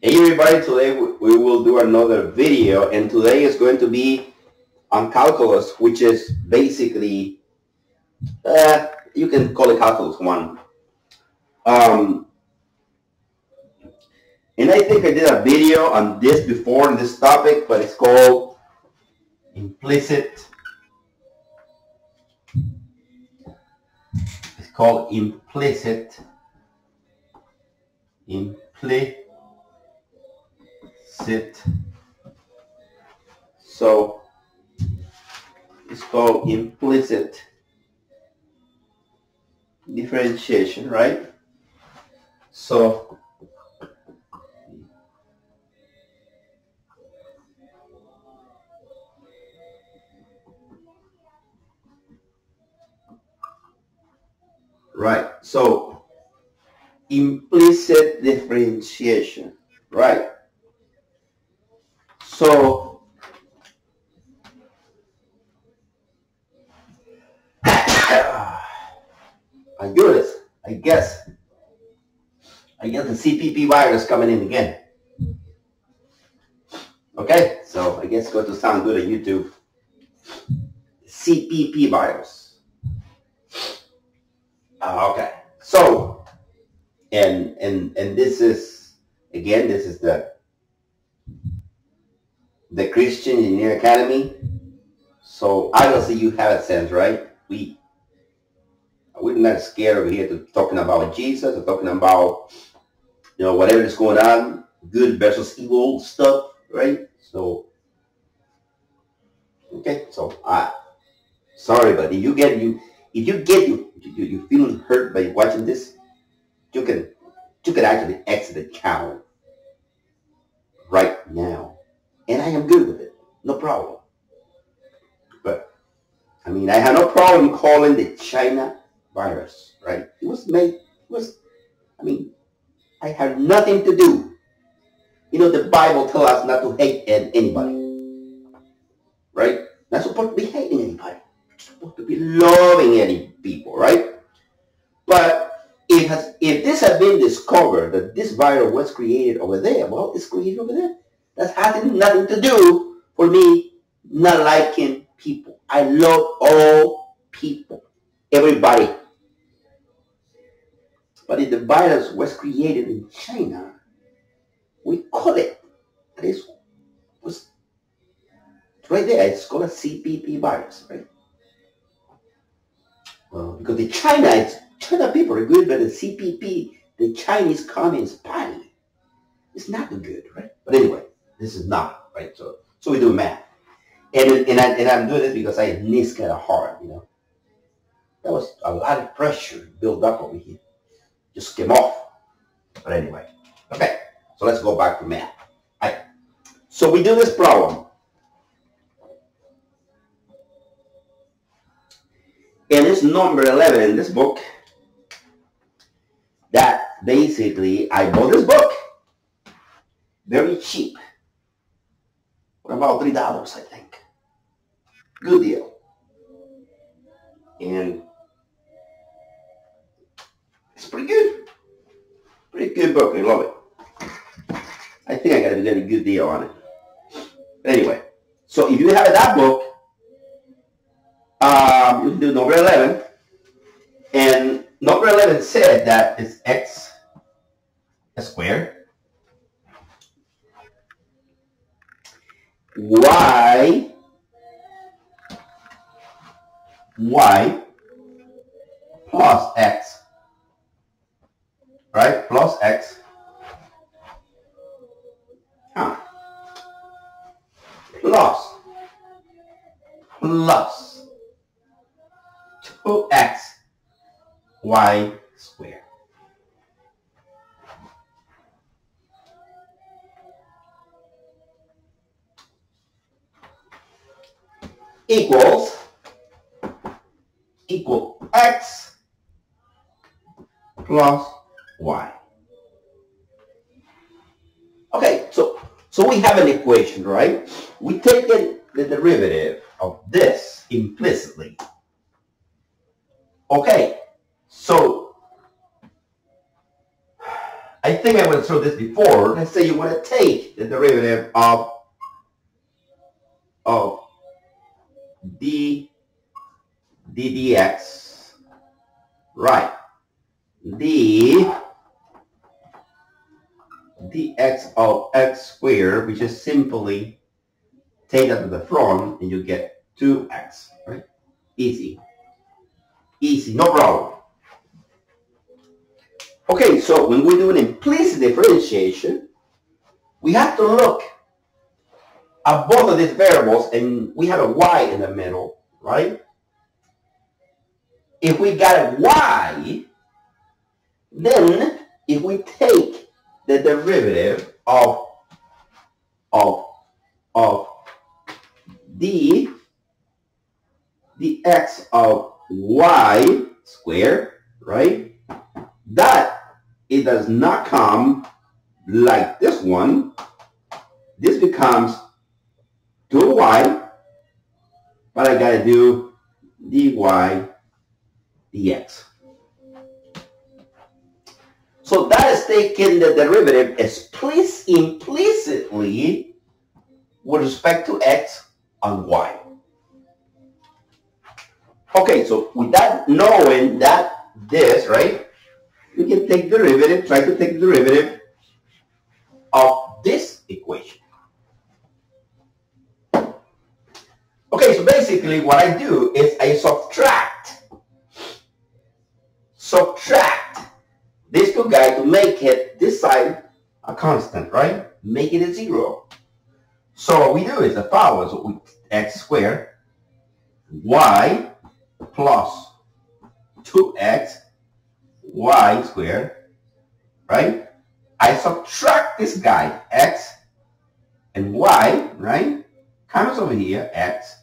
Hey everybody, today we will do another video, and today is going to be on calculus, which is basically, you can call it calculus 1. And I think I did a video on this before on this topic, but it's called implicit. It's called implicit. So it's called implicit differentiation, right? So so implicit differentiation, right? So my goodness, I guess the CPP virus coming in again. Okay, so I guess it's going to sound good on YouTube. CPP virus. Okay, so and this is again, this is the Christian Engineering Academy. So obviously you have a sense, right? We're not scared over here to talking about Jesus or talking about, whatever is going on, good versus evil stuff, right? So, okay, so sorry, but if you feeling hurt by watching this, you can actually exit the channel right now, and I am good with it, no problem. But I mean, I have no problem calling the China virus, right? I had nothing to do. The Bible tells us not to hate anybody, right? Not supposed to be hating anybody. It's supposed to be loving any people, right? But if this has been discovered that this virus was created over there, well, it's created over there. That has nothing to do for me not liking people. I love all people, everybody. But if the virus was created in China, we call it. This was right there. It's called a CPP virus, right? Well, because the China people are good, but the CPP, the Chinese Communist Party, is not good, right? But anyway, this is not right. So we do math, and I'm doing this because I knees kind of hard, That was a lot of pressure built up over here. Just came off. But anyway, okay. So let's go back to math. All right. So we do this problem. And it's number 11 in this book. That basically, I bought this book. Very cheap. For about $3, I think. Good deal. And it's pretty good. Pretty good book. I love it. I think I got to get a good deal on it. But anyway, so if you have that book, you can do number 11. And number 11 said that it's x squared, y plus x, right? Plus x, plus 2x y squared. Equal x plus y. Okay, so we have an equation, right? We take the derivative of this implicitly. Okay, so I think I went through this before. Let's say you want to take the derivative of dx, right? Dx of x squared, which is simply take that to the front and you get 2x, right? Easy. Easy, no problem. Okay, so when we do an implicit differentiation, we have to look at both of these variables, and we have a y in the middle, right? If we got a y, then if we take the derivative of dx of y squared, right? That it does not come like this one. This becomes 2y, but I gotta do dy dx. So that is taking the derivative implicitly with respect to x and y. Okay, so with that, knowing that this, right, we can take derivative, try to take the derivative of this equation. Okay, so basically what I do is I subtract these two guys to make it, this side, a constant, right? Make it a 0. So what we do is the following. So we x squared y plus 2x y squared, right? I subtract this guy, x and y, right? Comes over here, x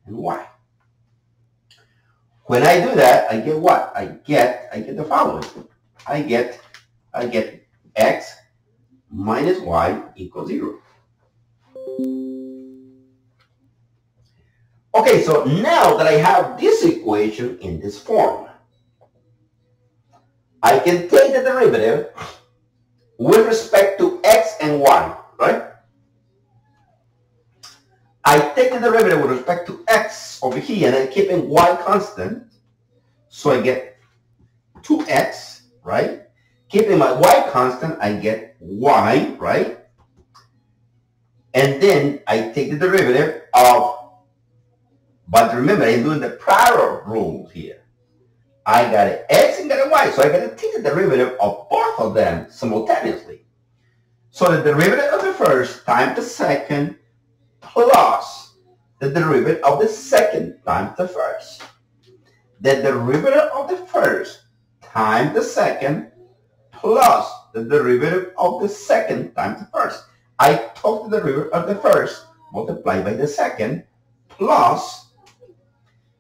and y. When I do that, I get what? I get the following. I get x minus y equals 0. Okay, so now that I have this equation in this form, I can take the derivative with respect to x and y, right? I take the derivative with respect to x over here and I'm keeping y constant. So I get 2x, right? Keeping my y constant, I get y, right? And then I take the derivative of, but remember, I'm doing the prior rule here. I got an x and got a y, so I got to take the derivative of both of them simultaneously. So the derivative of the first times the second plus the derivative of the second times the first. The derivative of the first times the second plus the derivative of the second times the first. I took the derivative of the first multiplied by the second plus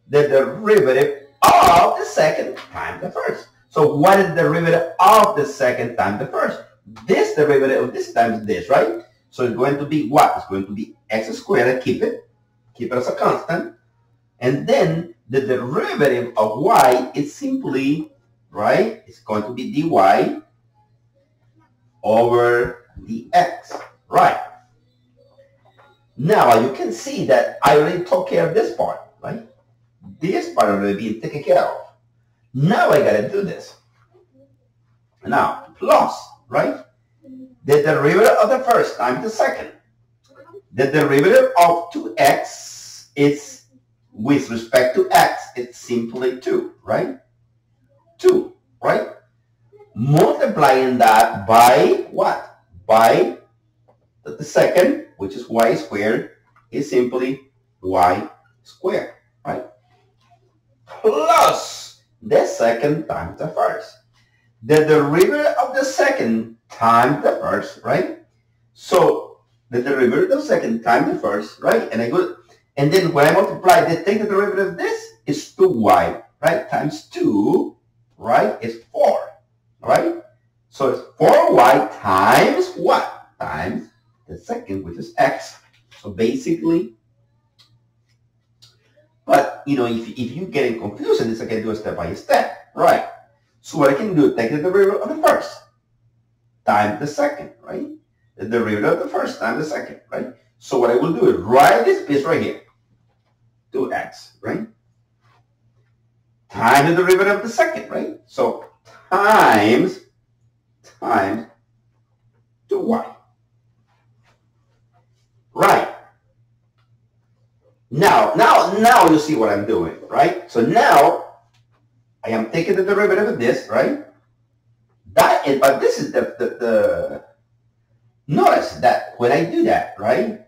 the derivative of the second times the first. So what is the derivative of the second times the first? This derivative of this times this, right? So it's going to be what? It's going to be x squared. Keep it as a constant. And then the derivative of y is simply, right? It's going to be dy over dx, right? Now you can see that I already took care of this part, right? This part already being taken care of. Now I gotta do this. Now plus, right? The derivative of the first times the second. The derivative of 2x is, with respect to x, it's simply 2, right? 2, right? Multiplying that by what? By the second, which is y squared, is simply y squared, right? Plus the second times the first. The derivative of the second times the first, right? So the derivative of the second times the first, right? And then when I multiply, take the derivative of this is 2y, right? Times 2, right? Is 4, right? So it's 4y times what? Times the second, which is x. So basically, but you know, if you get confused in this, I can do it step by step, right? So what I can do, take the derivative of the first. times the second, right? The derivative of the first times the second, right? So what I will do is write this piece right here, 2x, right? Times the derivative of the second, right? So times 2y. Right. Now you see what I'm doing, right? So now I am taking the derivative of this, right? That is, but this is the notice that when I do that, right?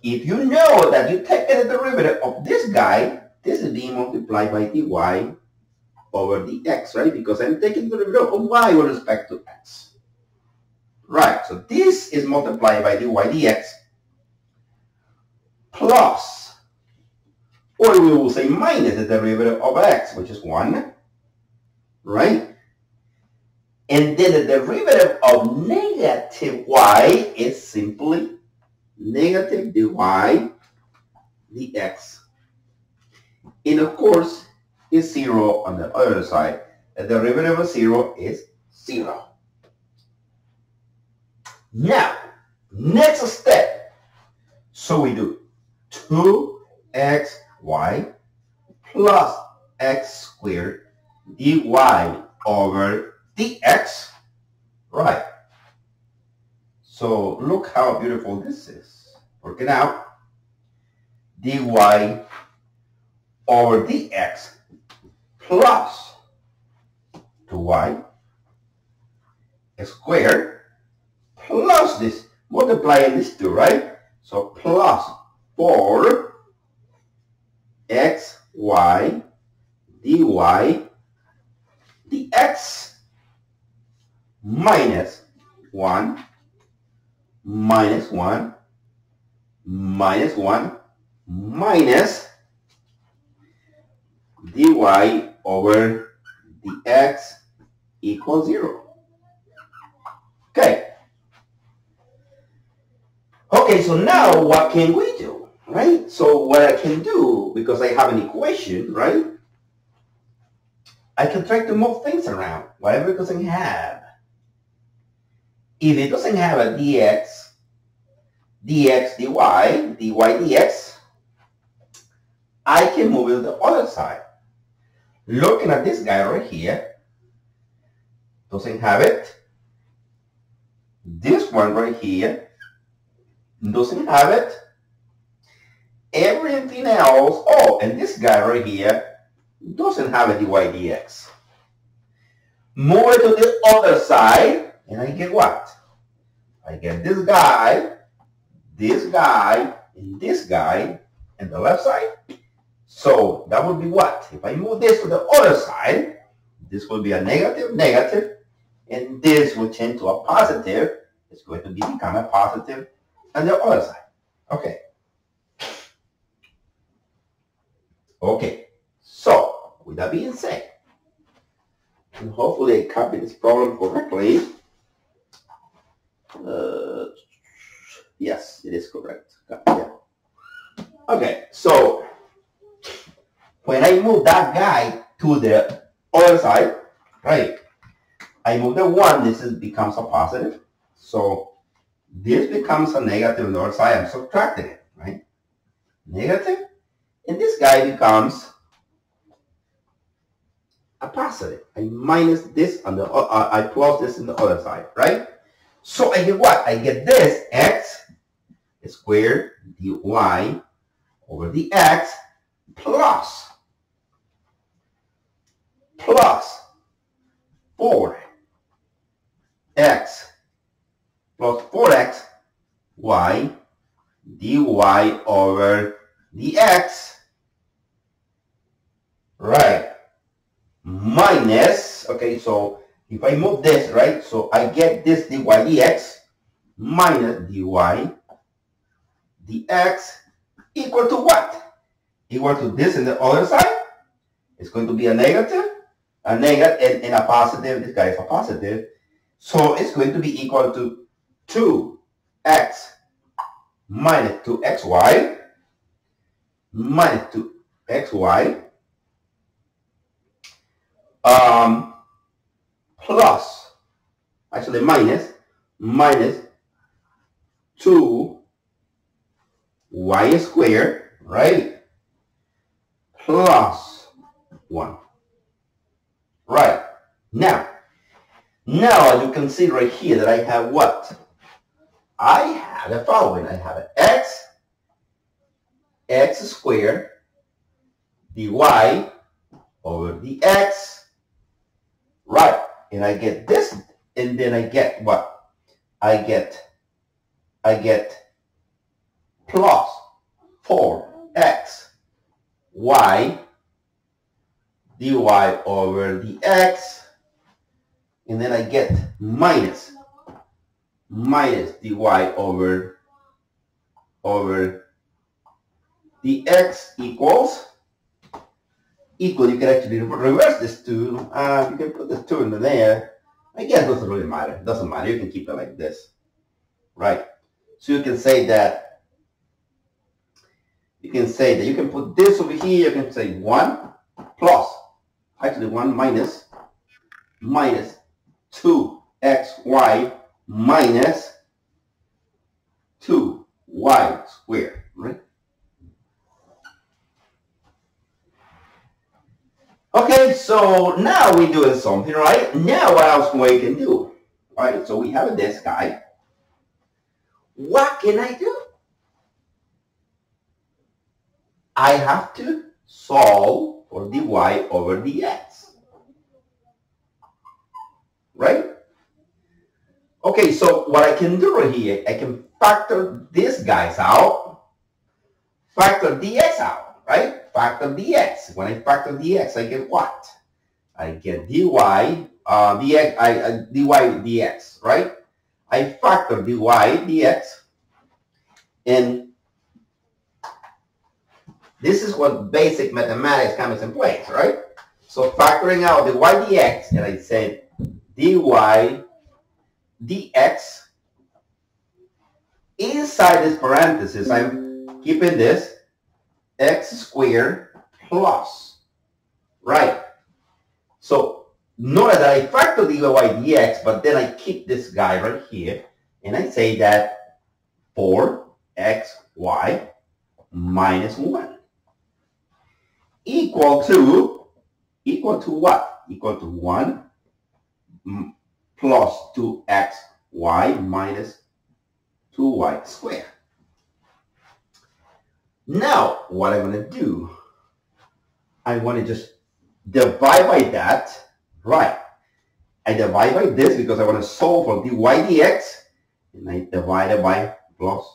If you know that you take the derivative of this guy, this is being multiplied by dy over dx, right? Because I'm taking the derivative of y with respect to x. Right, so this is multiplied by dy dx plus, or we will say minus the derivative of x, which is 1, right? And then the derivative of negative y is simply negative dy dx. And of course, is 0 on the other side. The derivative of 0 is 0. Now, next step. So we do 2xy plus x squared dy over dx. Right. So look how beautiful this is. Working out. Dy over dx plus 2y squared plus this, multiplying these two, right? So plus 4xy dy dx minus 1 minus 1 minus 1 minus dy over dx equals 0. Okay. Okay, so now what can we do, right? So what I can do, because I have an equation, right? I can try to move things around, whatever it doesn't have. If it doesn't have a dx, dy, dx, I can move it to the other side. Looking at this guy right here, doesn't have it. This one right here doesn't have it. Everything else, oh, and this guy right here doesn't have a dy dx. Move it to the other side, and I get what? I get this guy, and this guy, and the left side. So that would be what? If I move this to the other side, this will be a negative, and this will change to a positive. It's going to become a positive on the other side. Okay. Okay. So, with that being said, and hopefully I copied this problem correctly. Yes, it is correct. Yeah. Okay, so when I move that guy to the other side, right, I move the 1, this becomes a positive. So this becomes a negative on the other side. I'm subtracting it, right? Negative. And this guy becomes a positive. I minus this on the, I plus this on the other side, right? So I get what? I get this x squared dy over dx plus 4x plus 4x y dy over dx, right, minus, okay, so if I move this, right, so I get this dy dx minus dy dx equal to what? Equal to this in the other side. It's going to be a negative, and a positive. This guy is a positive. So it's going to be equal to 2x minus 2xy minus 2xy plus actually minus 2y squared, right, plus 1. Right. Now you can see right here that I have what? I have the following. I have an x squared dy over dx. Right. And I get this, and then I get what? I get plus 4x y dy over dx, and then I get minus dy over dx equals, you can actually reverse this 2. You can put this 2 in there. I guess it doesn't really matter. It doesn't matter. You can keep it like this. Right. So you can say that you can put this over here. You can say 1 plus, actually 1 minus 2xy minus 2y squared, right? Okay, so now we're doing something, right? Now what else we can do? All right, so we have this guy. What can I do? I have to solve for dy over dx. Right? Okay, so what I can do right here, I can factor these guys out, factor dx out, right? Factor dx. When I factor dx, I get what? I get dy dx, right? I factor dy dx, and this is what basic mathematics comes in place, right? So factoring out the y dx, and I said dy dx, inside this parenthesis, I'm keeping this x squared plus, right? So notice that I factor dy dx, but then I keep this guy right here, and I say that 4xy minus 1 equal to what? Equal to 1 plus 2xy minus 2y squared. Now, what I'm going to do, I want to just divide by that, right? I divide by this because I want to solve for dy dx, and I divide it by plus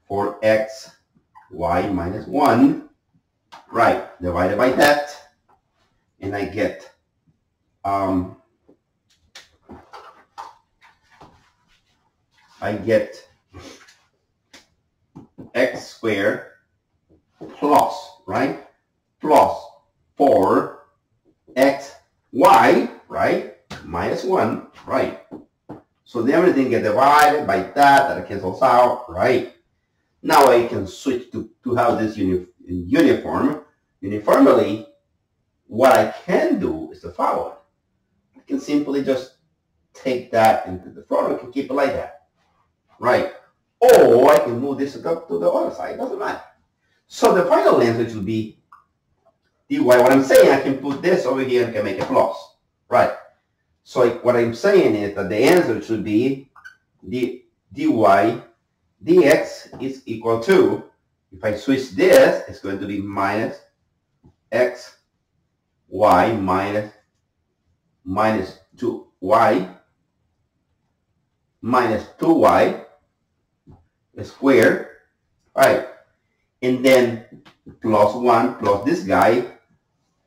4x y minus 1, right? Divided by that, and I get x squared plus, right? Plus 4xy, right? Minus 1, right? So then everything gets divided by that cancels out, right? Now I can switch to have this uniformly. What I can do is the following. I can simply just take that into the front. I can keep it like that, right? Or I can move this up to the other side. It doesn't matter. So the final answer should be dy. What I'm saying, I can put this over here and can make a plus, right? So what I'm saying is that the answer should be dy dx is equal to, if I switch this, it's going to be minus x y minus 2y minus 2y squared, right? And then plus 1 plus this guy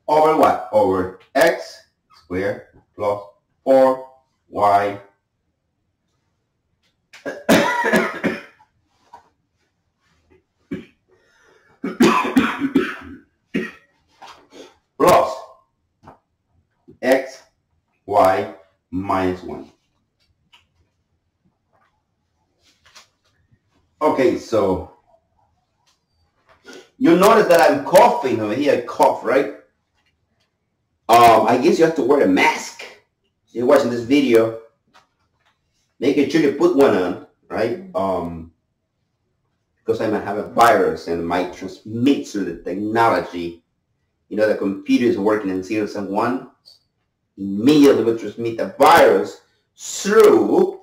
over what? Over x squared plus 4y plus x y minus 1. Okay, so you notice that I'm coughing over here. I cough, right? I guess you have to wear a mask. You're watching this video. making sure you put one on, right? Because I might have a virus and it might transmit through the technology. The computer is working in zeros and ones. Immediately will transmit the virus through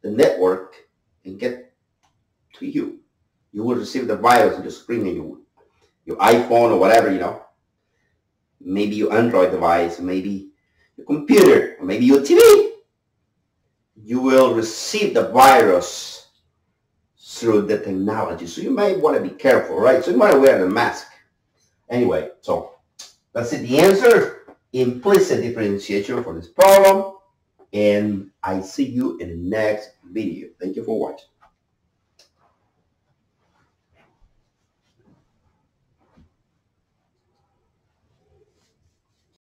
the network and get to you. You will receive the virus on your screen in your iPhone or whatever, maybe your Android device, maybe your computer, or maybe your TV. You will receive the virus through the technology. So you might want to be careful, right? So you might wear the mask. Anyway, so that's it, the answer. Implicit differentiation for this problem. And I see you in the next video. Thank you for watching.